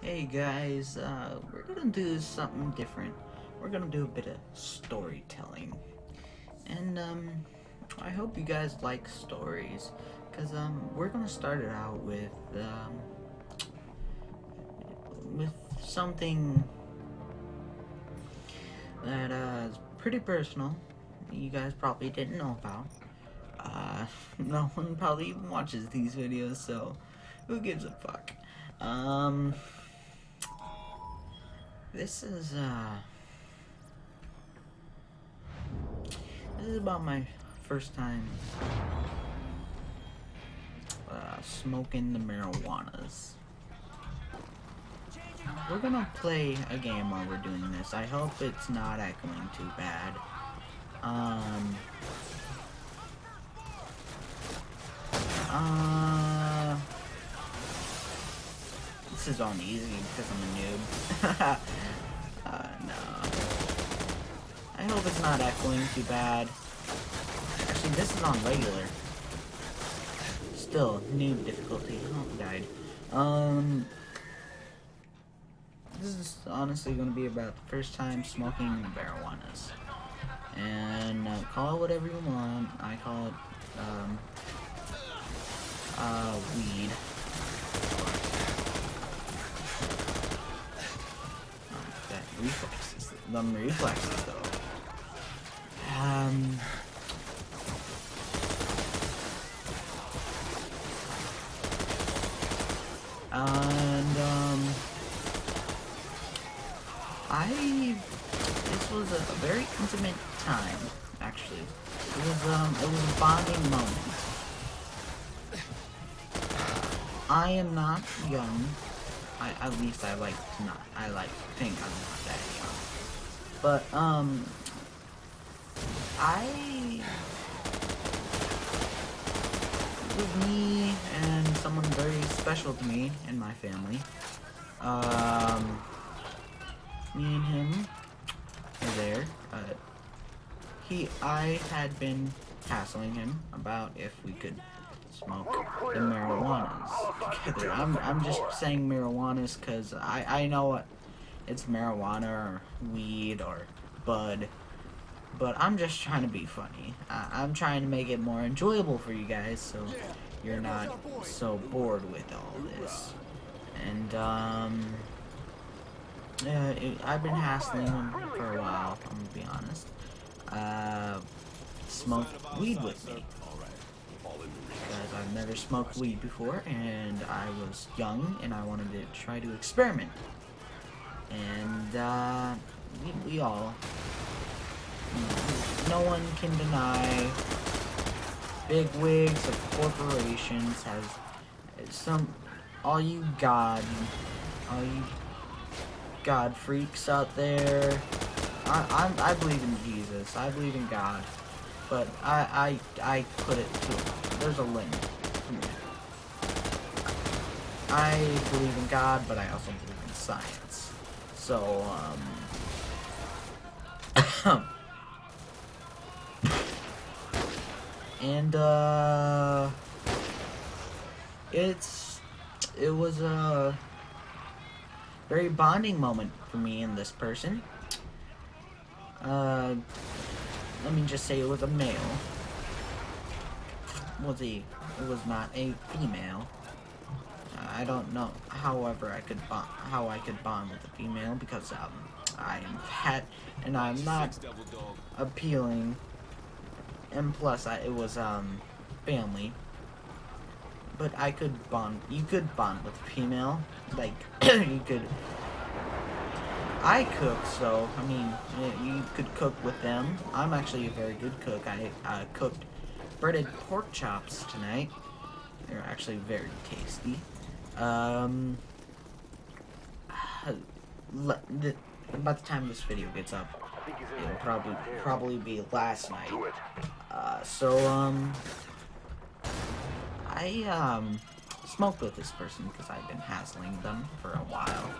Hey guys, we're gonna do something different. We're gonna do a bit of storytelling. And, I hope you guys like stories. Cause, we're gonna start it out with something that, is pretty personal. You guys probably didn't know about. No one probably even watches these videos, so who gives a fuck? This is about my first time smoking the marijuanas. We're gonna play a game while we're doing this. I hope it's not echoing too bad. This is on easy because I'm a noob. No. I hope it's not echoing too bad. Actually, this is on regular. Still, noob difficulty. Oh, died. This is honestly going to be about the first time smoking marijuanas. And call it whatever you want. I call it, weed. Reflexes. Them reflexes, though. This was a very intimate time, actually. It was a bonding moment. I am not young. At least I like to not. I like to think I'm not that young. But, it was me and someone very special to me and my family. Me and him were there. I had been hassling him about if we could smoke the marijuanas together. I'm just saying marijuanas because I know what it's marijuana or weed or bud, but I'm just trying to be funny. I'm trying to make it more enjoyable for you guys so you're not so bored with all this. And I've been hassling him for a while, I'm gonna be honest. Smoke weed with me. Because I've never smoked weed before, and I was young, and I wanted to try to experiment. And, we all, no one can deny, big wigs of corporations has all you God freaks out there. I believe in Jesus. I believe in God. But I put it to, there's a limit for me. I believe in God, but I also believe in science. So, and, it was a very bonding moment for me and this person. Let me just say it was a male. It was not a female. I don't know, however, how I could bond with a female because I am fat and I'm not appealing, and plus it was family. But I could bond. You could bond with a female, like you could. I cook, so I mean, you could cook with them. I'm actually a very good cook. I cooked breaded pork chops tonight. They're actually very tasty. By the time this video gets up, it'll probably be last night. I smoked with this person because I've been hassling them for a while.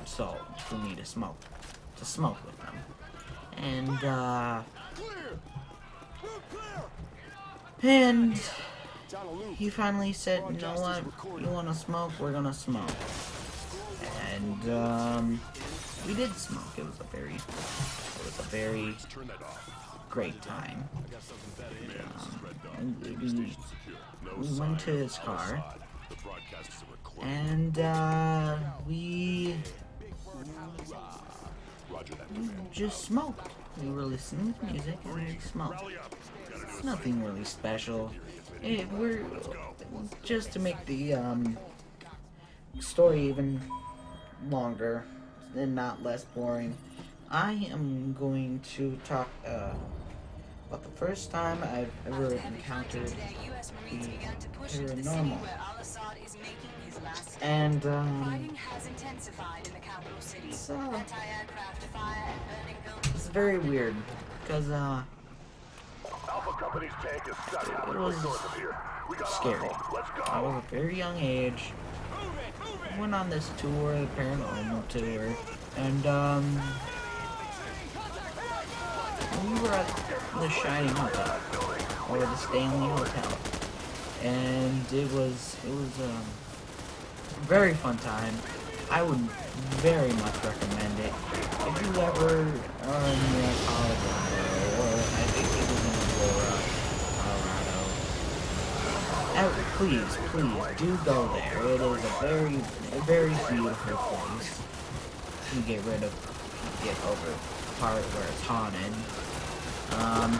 So, for me to smoke with them. And he finally said, you know what, you wanna smoke, we're gonna smoke. And we did smoke. It was a very great time. We went to his car, and we just smoked. We were listening to music and we smoked. It's nothing really special. We're just to make the story even longer and not less boring. I am going to talk about the first time I've ever encountered the paranormal. And it's very weird because it was scary. I was a very young age. I went on this tour, the paranormal tour, and we were at the Shining Hotel, or the Stanley Hotel, and it was a very fun time. I would very much recommend it. If you ever are in Colorado, or I think it was in Aurora, Colorado, please do go there. It is a very beautiful place. You get over the part where it's haunted.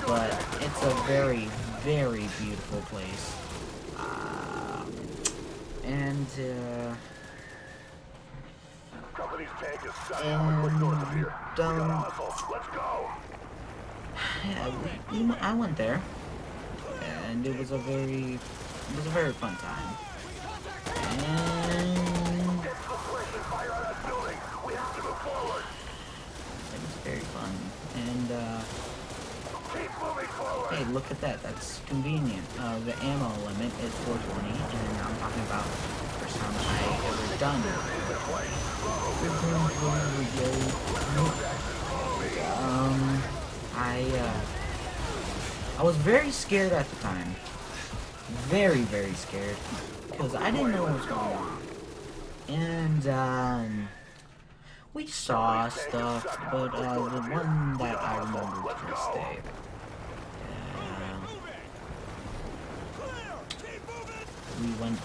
But it's a very beautiful place. I went there, and it was a very fun time. And it was very fun. And hey, look at that. That's convenient. The ammo limit is 420, and I'm talking about the first time I ever done it. I was very scared at the time. Very scared. Because I didn't know what was going on. And, we saw stuff, but, the one that I remember to this day, we went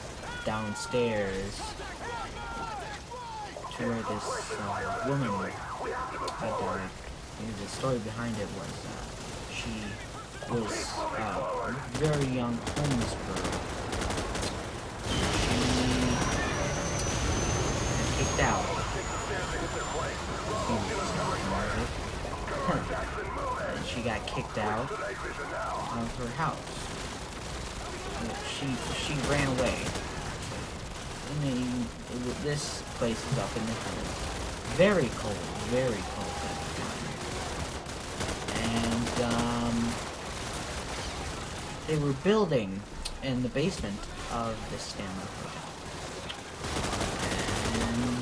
downstairs to where this, woman had died. The story behind it was, she was a very young homeless girl. She got kicked out. And she got kicked out of her house. She ran away. This place is up in the hills. Very cold at the time. And they were building in the basement of this Stanley Hotel. And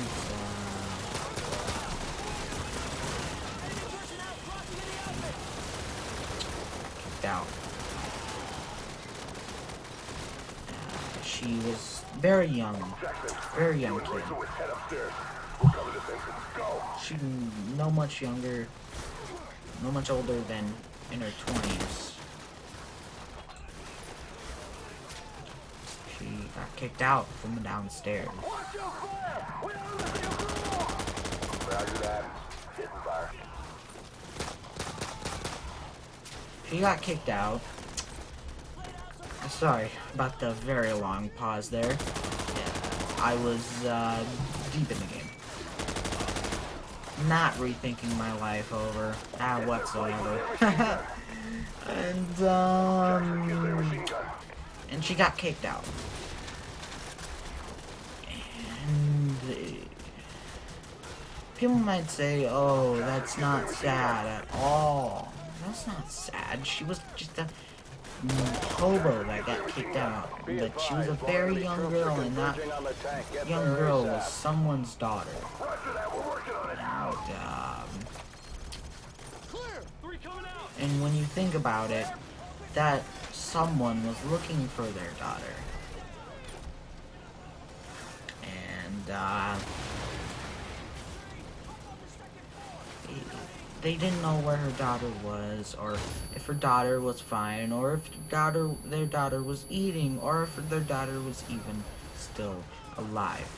kicked out. She was very young kid. She no much older than in her 20s. She got kicked out from downstairs. She got kicked out. Sorry about the very long pause there. Yeah, I was deep in the game. Not rethinking my life over whatsoever. And she got kicked out. And people might say, "Oh, that's not sad at all." That's not sad. She was just a hobo that got kicked out. But she was a very young girl, and that young girl was someone's daughter. And when you think about it, that someone was looking for their daughter. And they didn't know where her daughter was, or if her daughter was fine, or if their daughter was eating, or if their daughter was even still alive.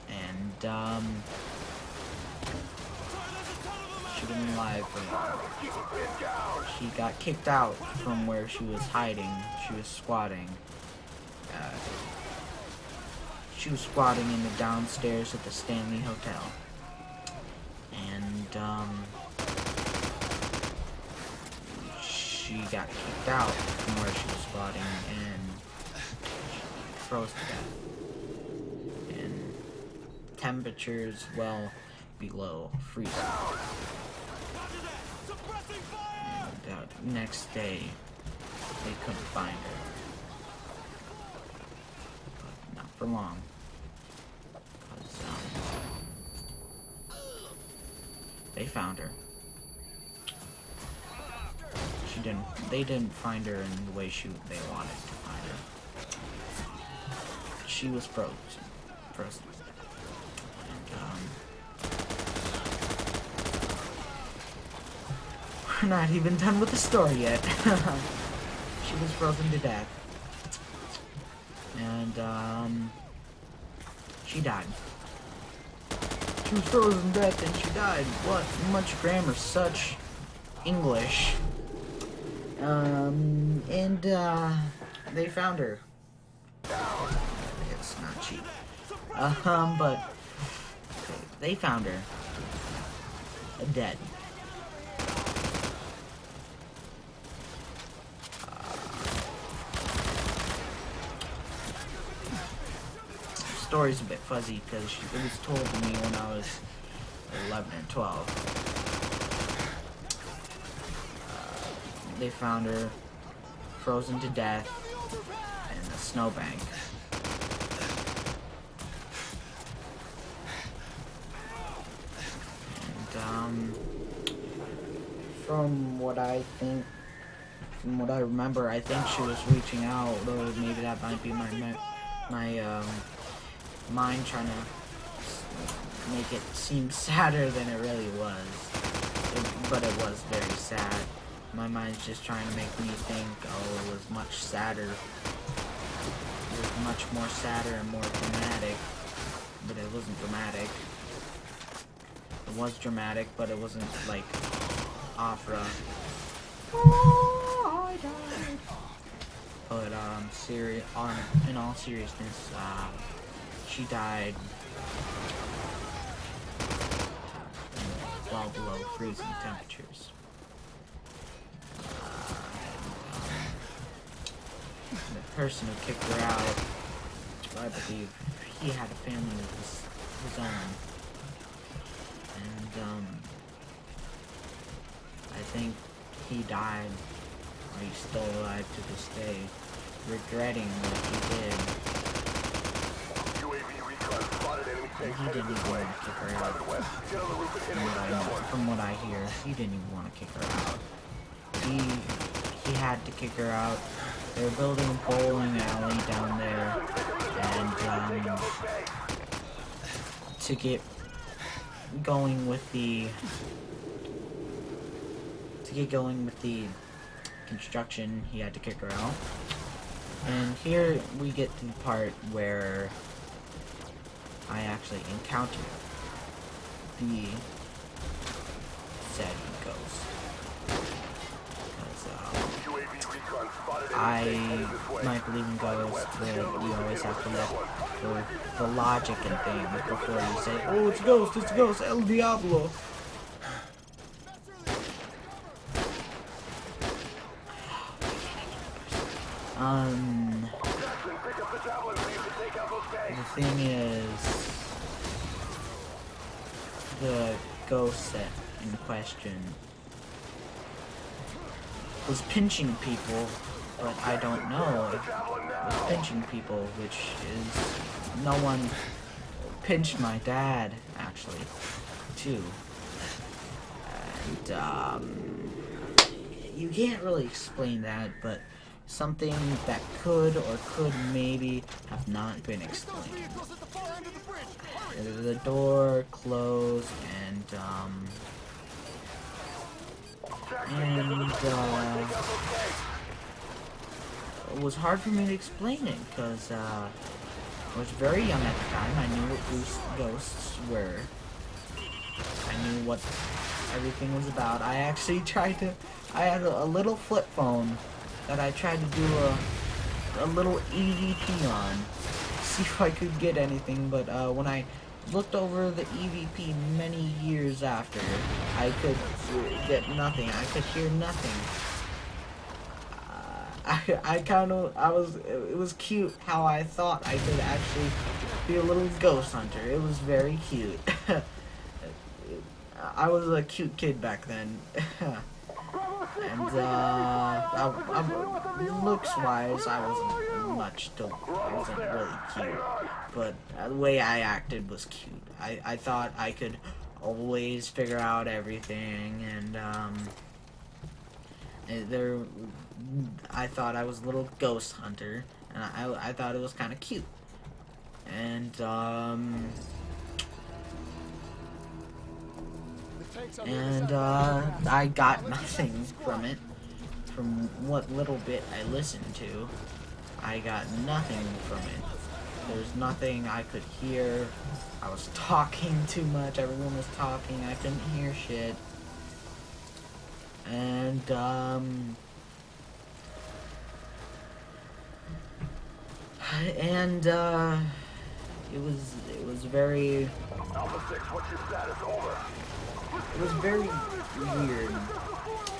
And she wasn't alive for long. She got kicked out from where she was hiding. She was squatting. She was squatting in the downstairs at the Stanley Hotel. And she got kicked out from where she was squatting and she froze to death. And temperatures well below freezing. And next day, they couldn't find her. But not for long. They found her. They didn't find her in the way they wanted to find her. She was frozen. And, we're not even done with the story yet. She was frozen to death. And, she died. She was frozen to death and she died. What? Much grammar, such English. They found her. It's not cheap. But they found her. Dead. Story's a bit fuzzy because it was told to me when I was 11 or 12. They found her frozen to death in a snowbank. And from what I remember, I think she was reaching out, or maybe that might be my mind trying to make it seem sadder than it really was. But it was very sad. My mind's just trying to make me think, oh, it was much sadder. It was much more sadder and more dramatic. But it wasn't dramatic. It was dramatic, but it wasn't like opera. Oh, I died. But in all seriousness, she died well below freezing temperatures. The person who kicked her out, I believe, he had a family of his own. And I think he died, or he's still alive to this day, regretting what he did. And he didn't even want to kick her out. From what I hear, he didn't even want to kick her out. He had to kick her out. They were building a bowling alley down there, and to get going with the construction, he had to kick her out. And here we get to the part where I actually encountered the said ghost. I might believe in ghosts, but you always have to let the logic and things before you say, oh, it's a ghost, El Diablo. The thing is, the ghost in question was pinching people, but I don't know if it was pinching people, which is, no one pinched my dad, actually, too. And, you can't really explain that, but something that could or could maybe have not been explained. The door closed, and it was hard for me to explain it because I was very young at the time. I knew what ghosts were. I knew what everything was about. I actually tried to. I had a little flip phone that I tried to do a little EVP on, see if I could get anything. But when I looked over the EVP many years after, I could get nothing. I could hear nothing. It was cute how I thought I could actually be a little ghost hunter. It was very cute. I was a cute kid back then. And, looks-wise, I wasn't really cute. But the way I acted was cute. I thought I could always figure out everything, and, I thought I was a little ghost hunter, and I thought it was kind of cute. And I got nothing from it. From what little bit I listened to, I got nothing from it. There's nothing I could hear. I was talking too much. Everyone was talking. I couldn't hear shit. And it was very weird.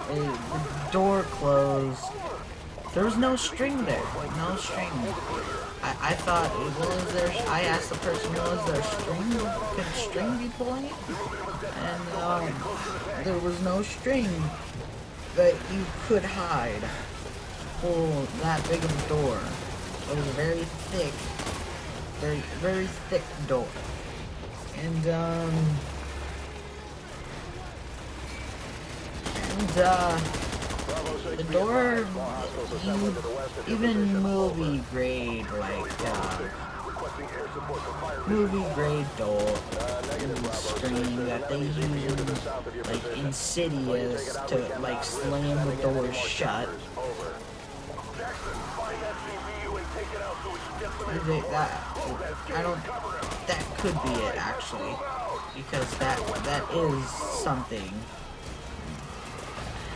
The door closed. There was no string there. No string. I thought, was there? I asked the person, was there string? Could string be pulling it? And there was no string that you could hide. Pull that big of a door. It was a very thick, very thick door. And the door, even movie grade door string that they use like Insidious to like slam the door shut. That could be it actually, because that is something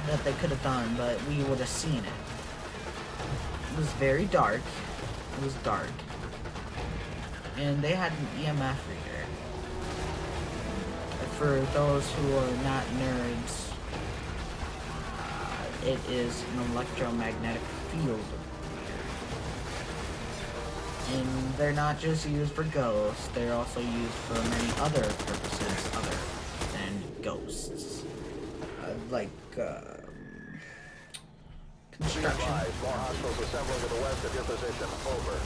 that they could have done, but we would have seen it. It was very dark. It was dark. And they had an EMF reader. For those who are not nerds, it is an electromagnetic field reader. And they're not just used for ghosts, they're also used for many other purposes other than ghosts. Like, construction. More hostiles assembling to the west of your position. Over.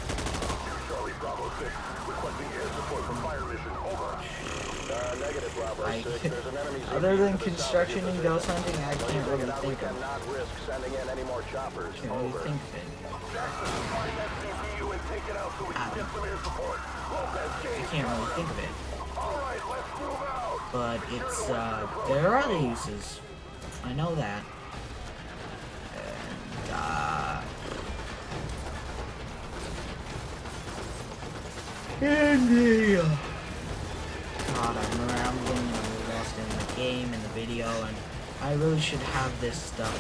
Charlie Bravo 6, requesting air support for fire mission. Over. Negative Bravo 6. There's an enemy. Other than construction and ghost hunting, I can't really think of it. Cannot risk sending in any more choppers. Can't really think of it. I can't really think of it. But it's, there are other uses. I know that. God, I'm rambling and I'm lost in the game and the video, and I really should have this stuff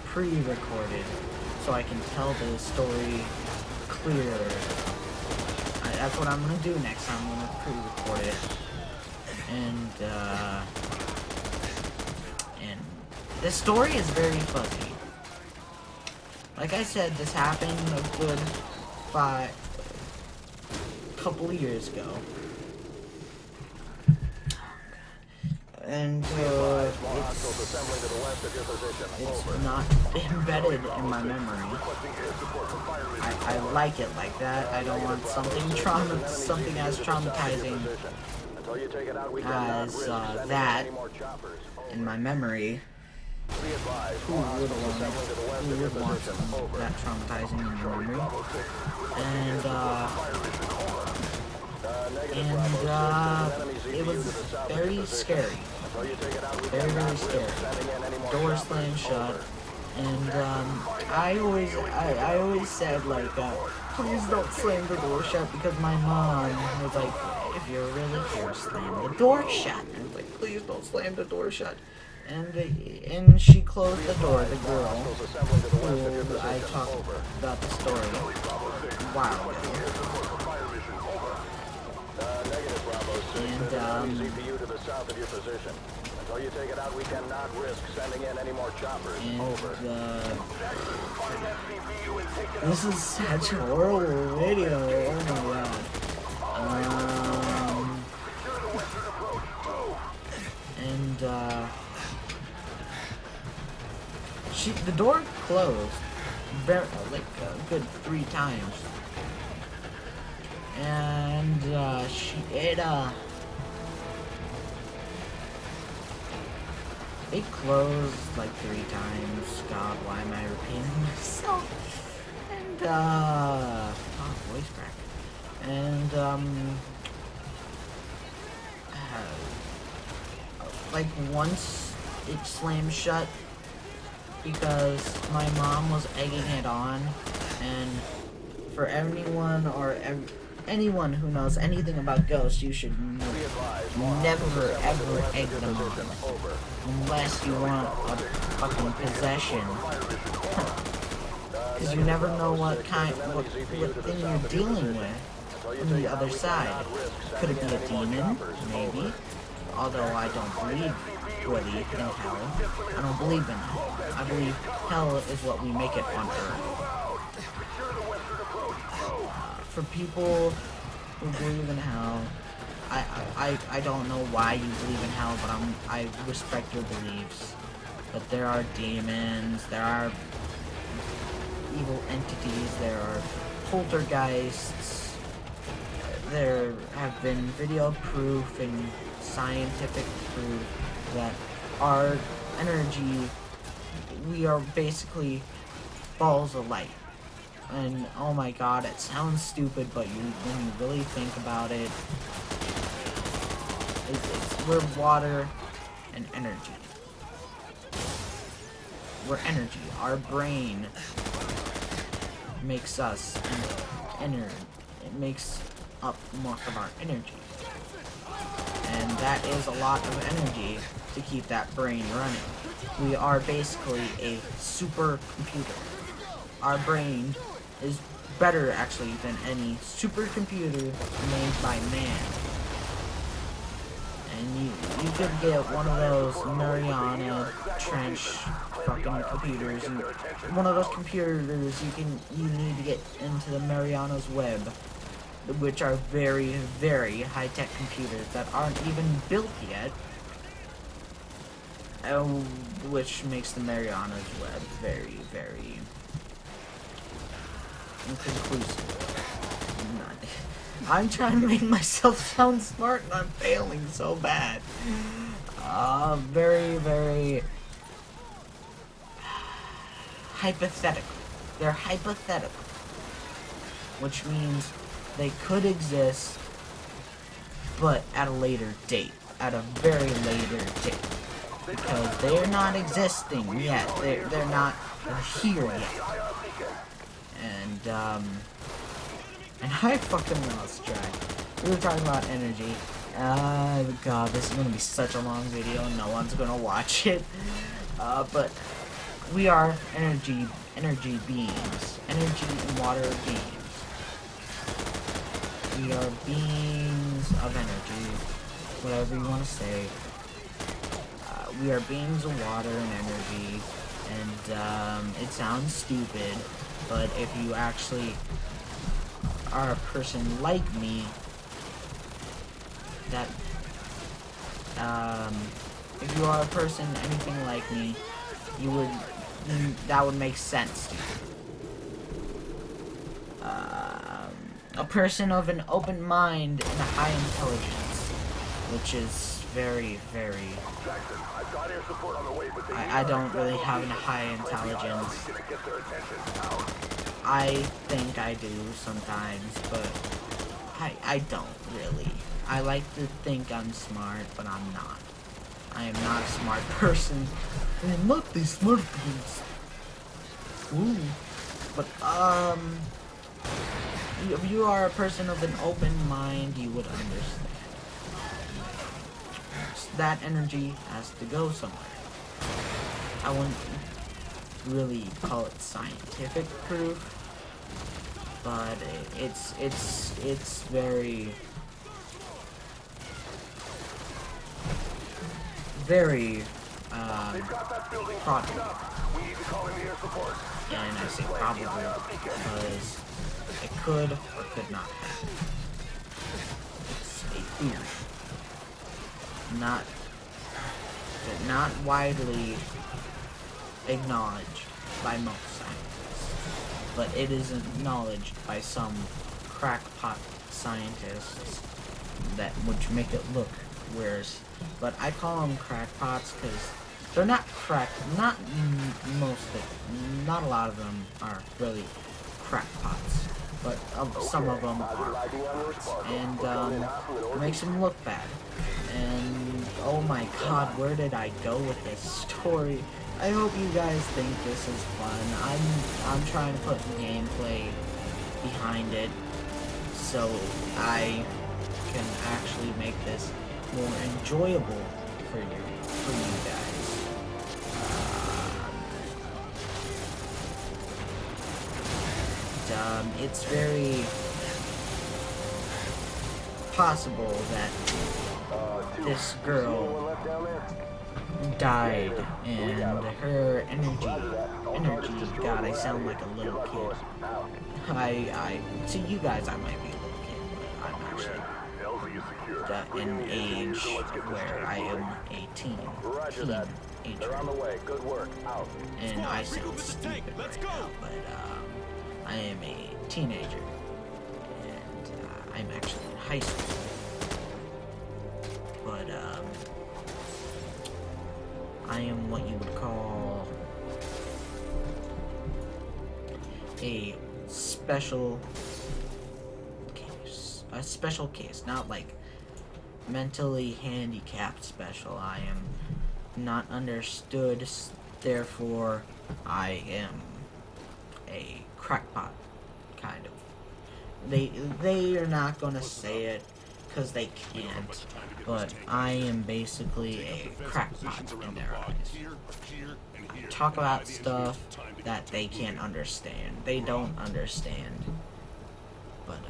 pre-recorded so I can tell the story clearer. That's what I'm gonna do next time. I'm gonna pre-record it, and the story is very fuzzy. Like I said, this happened a good couple of years ago. And it's not embedded in my memory. I like it like that. I don't want something as traumatizing as that in my memory. Be advised, Who all would hostiles assembling to the west who of your would want position. something Over. that traumatizing in your memory? And Negative, Bravo 6. There's an enemy it ZPU was to the south of your very position. scary. Until you take it out, we Very, cannot very risk scary. sending in any more Door choppers. slammed shut. Over. And I always said like, please don't slam the door shut, because my mom was like, if you're really here, slam the door shut. And I was like, please don't slam the door shut. And she closed the door. The girl Hostiles assembling to the west of your who I position. talked Over. about the story a while ago. Negative, Bravo 6. And, There's an enemy ZPU to the south of your position. Until you take it out, we cannot risk sending in any more choppers. And Over. this is such a horrible video. Oh my god. The door closed very like a good 3 times. And it closed like 3 times. God, why am I repeating myself? And voice crack. And like once it slammed shut because my mom was egging it on, and for anyone anyone who knows anything about ghosts, you should never ever egg them on unless you want a fucking possession, because you never know what thing you're dealing with on the other side. Could it be a demon? Maybe. Although I don't believe really in hell. I don't believe in hell. I believe hell is what we make it on earth. For people who believe in hell, I don't know why you believe in hell, but I respect your beliefs. But there are demons, there are evil entities, there are poltergeists. There have been video proof and scientific proof that our energy, we are basically balls of light. And oh my god, it sounds stupid, but when you really think about it, we're water and energy. We're energy. Our brain makes us it makes up most of our energy. And that is a lot of energy to keep that brain running. We are basically a supercomputer. Our brain is better actually than any supercomputer made by man. And you could get one of those Marijawana trench fucking computers, and one of those computers you need to get into the Mariana's web, which are very, very high-tech computers that aren't even built yet, which makes the Mariana's web very, very inconclusive. I'm trying to make myself sound smart and I'm failing so bad. Very, very hypothetical. They're hypothetical, which means they could exist, but at a later date, at a very later date, because they're not existing yet. They're not here yet. And I fucking lost track. We were talking about energy. God, this is gonna be such a long video. No one's gonna watch it. But we are energy beings. Energy and water beings. We are beings of energy, whatever you want to say. We are beings of water and energy, and it sounds stupid, but if you actually are a person like me, if you are a person anything like me, that would make sense to you. A person of an open mind and a high intelligence, which is very, very... Jackson, I've got air support on the way, but I don't really have a high intelligence. Get their attention. Out. I think I do sometimes, but I don't really. I like to think I'm smart, but I'm not. I am not a smart person. I am not the smart ones. Ooh. But, if you are a person of an open mind, you would understand. That energy has to go somewhere. I wouldn't really call it scientific proof, but it's very probable. And I say probable because it could or could not happen. It's a theory. Not widely acknowledged by most scientists, but it is acknowledged by some crackpot scientists that which make it look worse. But I call them crackpots because they're not not a lot of them are really crackpots, but some of them are, and it makes them look bad. And oh my god, where did I go with this story? I hope you guys think this is fun. I'm trying to put gameplay behind it so I can actually make this more enjoyable for you guys. It's very possible that this girl died and her energy, God, I sound like a little kid. To you guys I might be a little kid, but I'm actually in an age where I am a teenager. And I sound stupid right now, but I am a teenager, and I'm actually in high school. But I am what you would call a special case, not like mentally handicapped special. I am not understood, therefore I am a crackpot, kind of. They are not gonna say it because they can't, but I am basically a crackpot in their eyes. I talk about stuff that they can't understand. They don't understand. But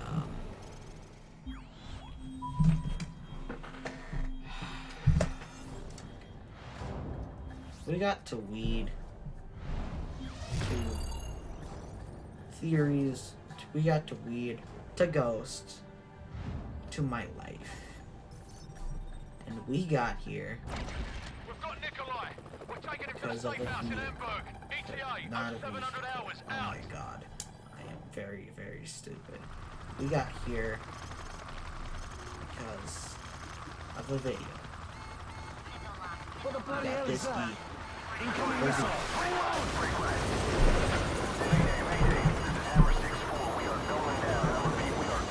we got to weed, to theories, we got to weed, to ghosts, to my life. And we got here because of a view. Not a view. Oh my god. I am very, very stupid. We got here because of a video. That this geek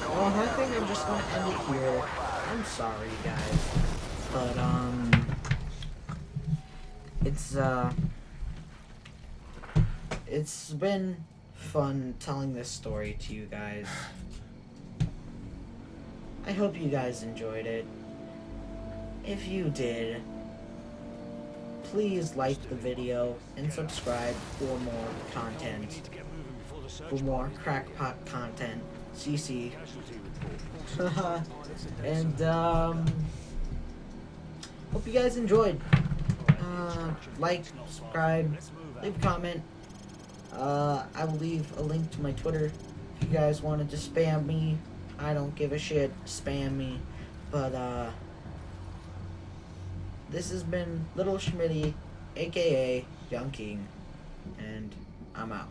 well, I think I'm just gonna end it here. I'm sorry, guys, but it's been fun telling this story to you guys. I hope you guys enjoyed it. If you did, please like the video and subscribe for more content, for more crackpot content. CC. And hope you guys enjoyed. Like, subscribe, leave a comment. I will leave a link to my Twitter if you guys wanted to spam me. I don't give a shit. Spam me. But this has been Little Schmitty, aka Young King, and I'm out.